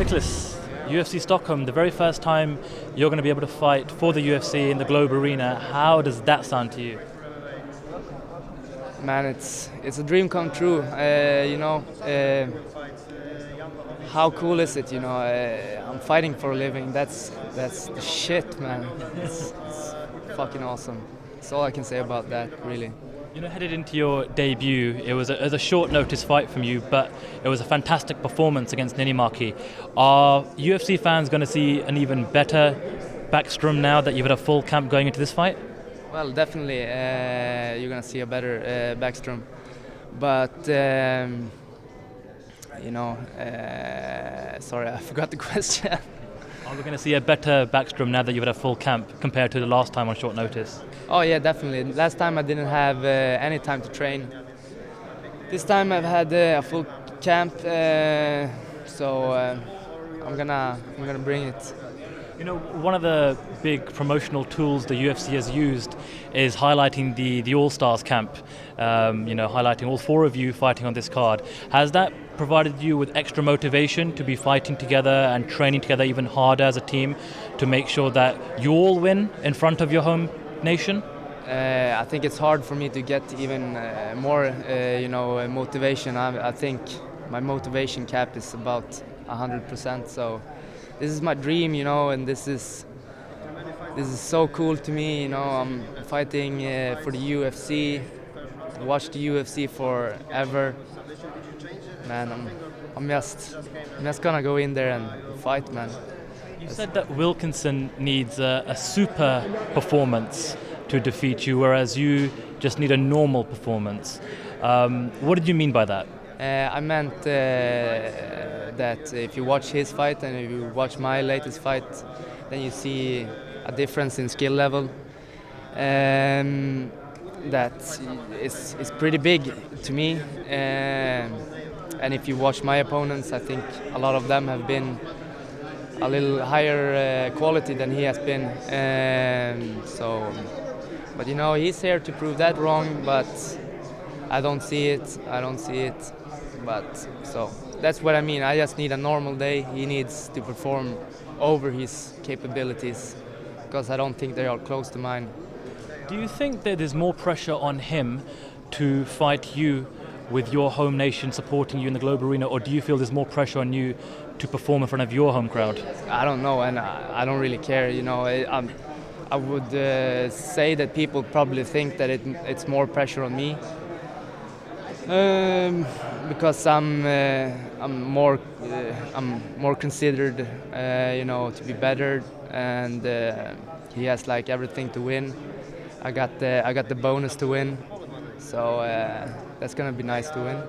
Niklas, UFC Stockholm, the very first time you're going to be able to fight for the UFC in the Globe Arena. How does that sound to you? Man, it's a dream come true. How cool is it? I'm fighting for a living. That's the shit, man. It's fucking awesome. That's all I can say about that, really. Headed into your debut, it was a short notice fight from you, but it was a fantastic performance against Niinimäki. Are UFC fans going to see an even better Bäckström now that you've had a full camp going into this fight? Well, definitely, you're going to see a better Bäckström. But, sorry, I forgot the question. Are we going to see a better Bäckström now that you've had a full camp compared to the last time on short notice? Oh yeah, definitely. Last time I didn't have any time to train. This time I've had a full camp, so I'm gonna bring it. One of the big promotional tools the UFC has used is highlighting the All-Stars camp, highlighting all four of you fighting on this card. Has that provided you with extra motivation to be fighting together and training together even harder as a team to make sure that you all win in front of your home nation? I think it's hard for me to get even more, motivation. I think my motivation cap is about 100%. So this is my dream, and this is so cool to me. I'm fighting for the UFC. Watch the UFC forever. Man, I'm just gonna go in there and fight, man. You said that Wilkinson needs a super performance to defeat you, whereas you just need a normal performance. What did you mean by that? I meant that if you watch his fight and if you watch my latest fight, then you see a difference in skill level. That is pretty big to me. And if you watch my opponents, I think a lot of them have been a little higher quality than he has been. But he's here to prove that wrong. But I don't see it. But so that's what I mean. I just need a normal day. He needs to perform over his capabilities because I don't think they are close to mine. Do you think that there's more pressure on him to fight you with your home nation supporting you in the Globe Arena, or do you feel there's more pressure on you to perform in front of your home crowd? I don't know, and I don't really care. I would say that people probably think that it's more pressure on me because I'm more considered, to be better, and he has like everything to win. I got the bonus to win, so that's gonna be nice to win.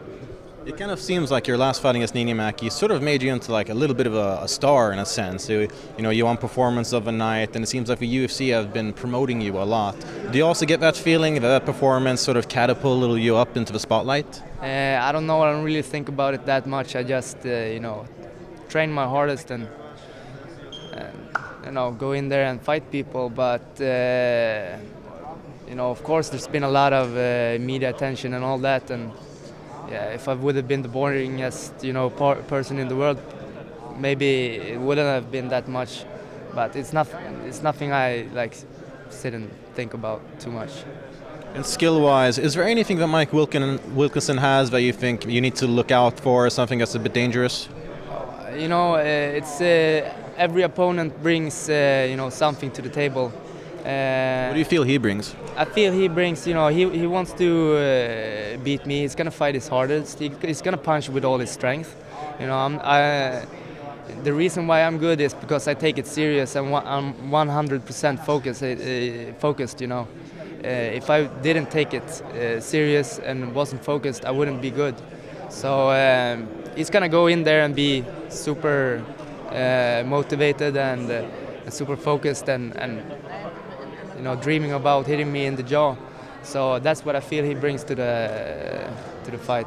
It kind of seems like your last fight against Niinimäki sort of made you into like a little bit of a star in a sense. You won performance of a night, and it seems like the UFC have been promoting you a lot. Do you also get that feeling that performance sort of catapulted you up into the spotlight? I don't know. I don't really think about it that much. I just train my hardest and go in there and fight people. But of course, there's been a lot of media attention and all that, and yeah, if I would have been the boringest, person in the world, maybe it wouldn't have been that much. But it's nothing I sit and think about too much. And skill-wise, is there anything that Mike Wilkinson has that you think you need to look out for, something that's a bit dangerous? It's every opponent brings something to the table. What do you feel he brings? I feel he brings, he wants to beat me. He's gonna fight his hardest. He's gonna punch with all his strength. The reason why I'm good is because I take it serious and I'm 100% focused. If I didn't take it serious and wasn't focused, I wouldn't be good. So he's gonna go in there and be super motivated and super focused and dreaming about hitting me in the jaw. So that's what I feel he brings to the fight.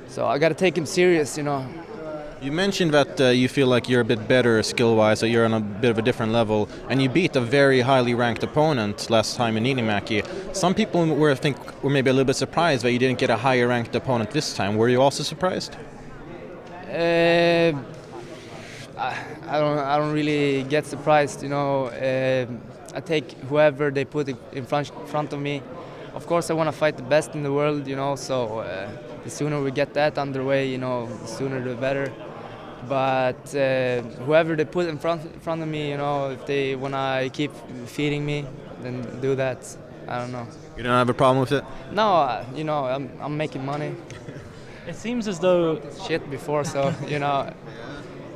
So I got to take him serious, You mentioned that you feel like you're a bit better skill-wise, that you're on a bit of a different level, and you beat a very highly ranked opponent last time in Niinimäki. Some people were maybe a little bit surprised that you didn't get a higher ranked opponent this time. Were you also surprised? I don't really get surprised, you know. I take whoever they put in front of me. Of course, I want to fight the best in the world, you know. So the sooner we get that underway, you know, the sooner the better. But whoever they put in front of me, you know, if they wanna keep feeding me, then do that. I don't know. You don't have a problem with it? No, you know, I'm making money. It seems as though Shit before, so you know,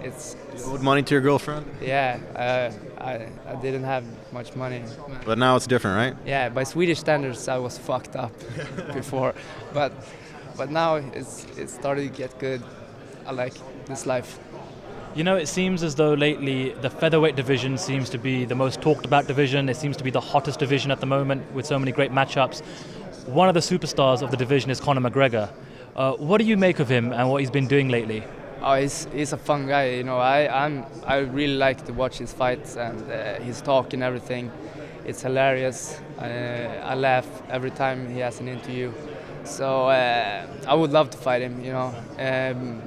it's You owed money to your girlfriend? yeah. I didn't have much money. But now it's different, right? Yeah, by Swedish standards, I was fucked up before, but now it's started to get good. I like this life. You know, it seems as though lately the featherweight division seems to be the most talked about division. It seems to be the hottest division at the moment with so many great matchups. One of the superstars of the division is Conor McGregor. What do you make of him and what he's been doing lately? Oh, he's a fun guy. You know, I really like to watch his fights and his talk and everything. It's hilarious. I laugh every time he has an interview. So I would love to fight him, you know.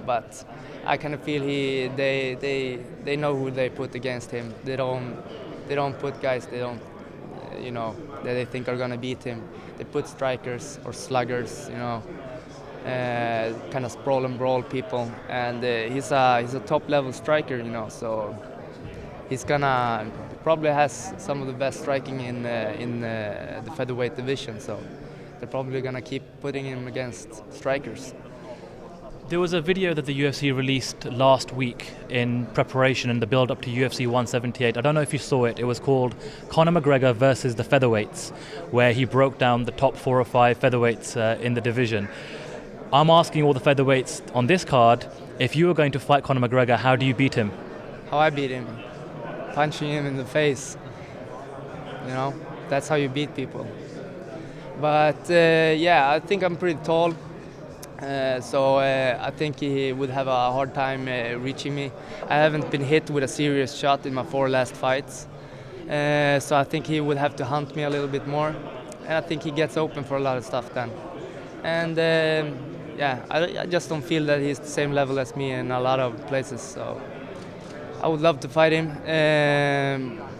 But I kind of feel they know who they put against him. They don't put guys they don't you know that they think are gonna beat him. They put strikers or sluggers, you know. Kind of sprawl and brawl people, and he's a top level striker, you know. So he's gonna probably has some of the best striking in the featherweight division. So they're probably gonna keep putting him against strikers. There was a video that the UFC released last week in preparation in the build-up to UFC 178. I don't know if you saw it. It was called Conor McGregor versus the Featherweights, where he broke down the top 4 or 5 featherweights in the division. I'm asking all the featherweights on this card, if you were going to fight Conor McGregor, how do you beat him? How I beat him? Punching him in the face. You know, that's how you beat people. But yeah, I think I'm pretty tall. So I think he would have a hard time reaching me. I haven't been hit with a serious shot in my 4 last fights. So I think he would have to hunt me a little bit more. And I think he gets open for a lot of stuff then. And yeah, I just don't feel that he's the same level as me in a lot of places. So I would love to fight him.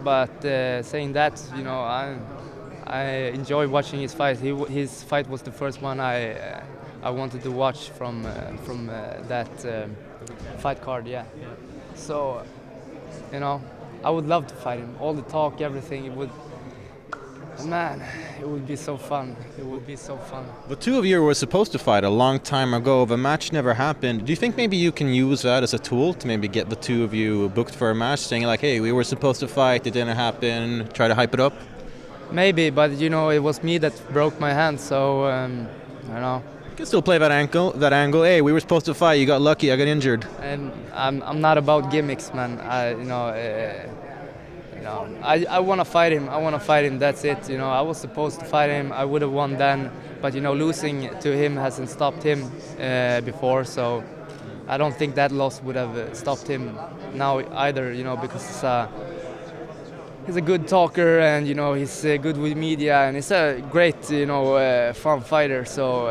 But saying that, you know, I enjoy watching his fight. His fight was the first one I wanted to watch from that fight card. Yeah. So, you know, I would love to fight him. All the talk, everything, it would. Man, it would be so fun. It would be so fun. The two of you were supposed to fight a long time ago. The match never happened. Do you think maybe you can use that as a tool to maybe get the two of you booked for a match, saying like, hey, we were supposed to fight, it didn't happen, try to hype it up? Maybe, but you know, it was me that broke my hand, so I don't know. You can still play that angle. Hey, we were supposed to fight, you got lucky, I got injured. And I'm not about gimmicks, man. I want to fight him. I want to fight him. That's it. You know, I was supposed to fight him. I would have won then, but you know, losing to him hasn't stopped him before. So I don't think that loss would have stopped him now either. You know, because he's a good talker, and you know, he's good with media, and he's a great, you know, fun fighter. So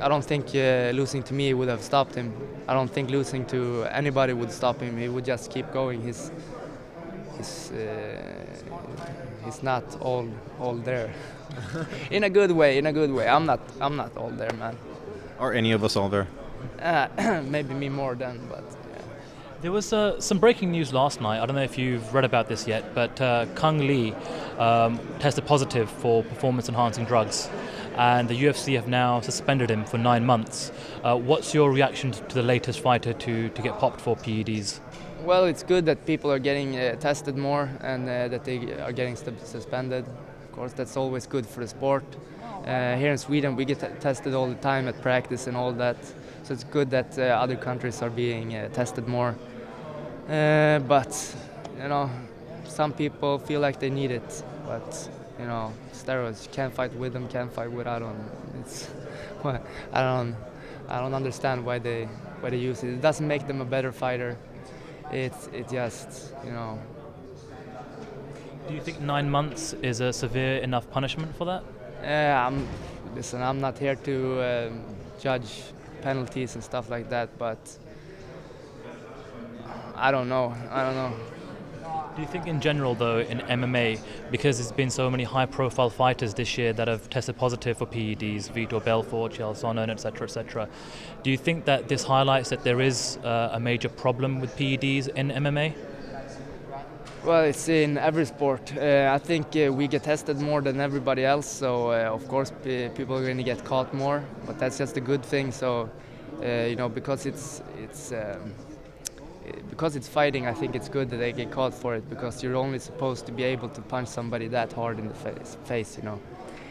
I don't think losing to me would have stopped him. I don't think losing to anybody would stop him. He would just keep going. He's not all there. In a good way. I'm not all there, man. Are any of us all there? Maybe me more than, but yeah. There was some breaking news last night. I don't know if you've read about this yet, but Kung Lee tested positive for performance-enhancing drugs, and the UFC have now suspended him for 9 months. What's your reaction to the latest fighter to get popped for PEDs? Well, it's good that people are getting tested more and that they are getting suspended. Of course, that's always good for the sport. Here in Sweden, we get tested all the time at practice and all that. So it's good that other countries are being tested more. But, you know, some people feel like they need it. But, you know, steroids, you can't fight with them, can't fight without them. I don't understand why they use it. It doesn't make them a better fighter. It just, you know. Do you think 9 months is a severe enough punishment for that? Listen, I'm not here to judge penalties and stuff like that, but I don't know. Do you think in general, though, in MMA, because there's been so many high-profile fighters this year that have tested positive for PEDs, Vitor Belfort, Chael Sonnen, etc., do you think that this highlights that there is a major problem with PEDs in MMA? Well, it's in every sport. I think we get tested more than everybody else, so of course people are going to get caught more, but that's just a good thing. So, because it's fighting, I think it's good that they get caught for it, because you're only supposed to be able to punch somebody that hard in the face.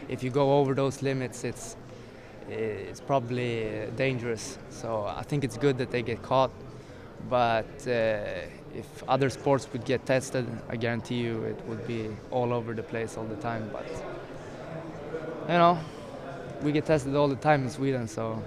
If you go over those limits, it's probably dangerous. So I think it's good that they get caught. But if other sports would get tested, I guarantee you it would be all over the place all the time. But we get tested all the time in Sweden. So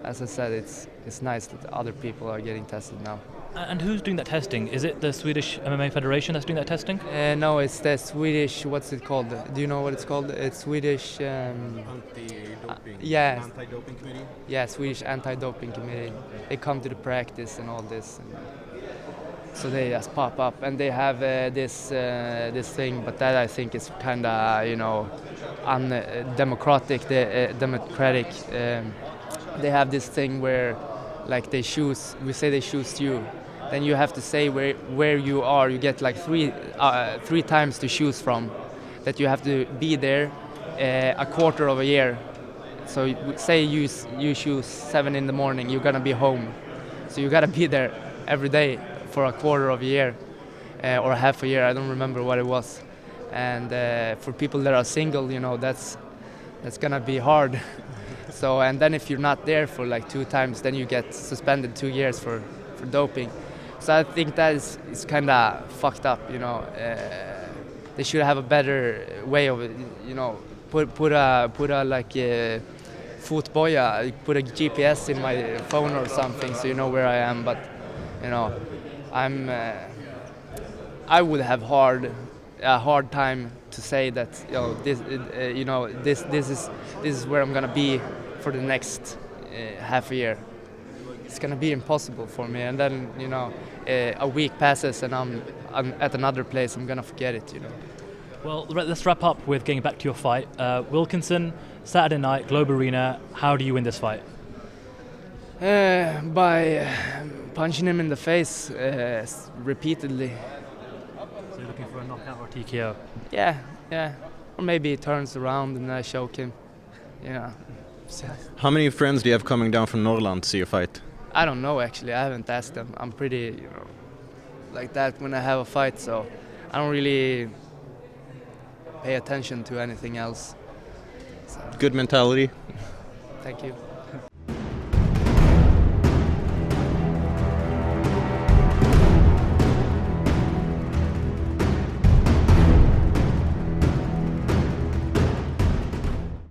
as I said, it's nice that other people are getting tested now. And who's doing that testing? Is it the Swedish MMA Federation that's doing that testing? No, it's the Swedish. What's it called? Do you know what it's called? It's Swedish. Anti-doping. Yeah. Anti-doping committee. Yeah, Swedish anti-doping committee. They come to the practice and all this, and so they just pop up, and they have this thing. But that I think is kind of undemocratic. Democratic. They have this thing where, like, they choose. We say they choose you. Then you have to say where you are. You get like three times to choose from. That you have to be there a quarter of a year. So say you choose 7 in the morning, you're gonna be home. So you gotta be there every day for a quarter of a year or half a year. I don't remember what it was. And for people that are single, that's gonna be hard. So, and then if you're not there for like 2 times, then you get suspended 2 years for doping. So I think that is kind of fucked up. They should have a better way of put a like fotboja, put a GPS in my phone or something, so you know where I am. But I would have a hard time to say that this is where I'm gonna be for the next half a year. It's gonna be impossible for me, and then a week passes and I'm at another place. I'm gonna forget it. Well, let's wrap up with getting back to your fight. Wilkinson, Saturday night, Globe Arena. How do you win this fight? By punching him in the face repeatedly. So you're looking for a knockout or TKO? Yeah. Or maybe he turns around and I choke him. How many friends do you have coming down from Norrland to see your fight? I don't know, actually. I haven't asked them. I'm pretty, like that when I have a fight, so I don't really pay attention to anything else. So. Good mentality. Thank you.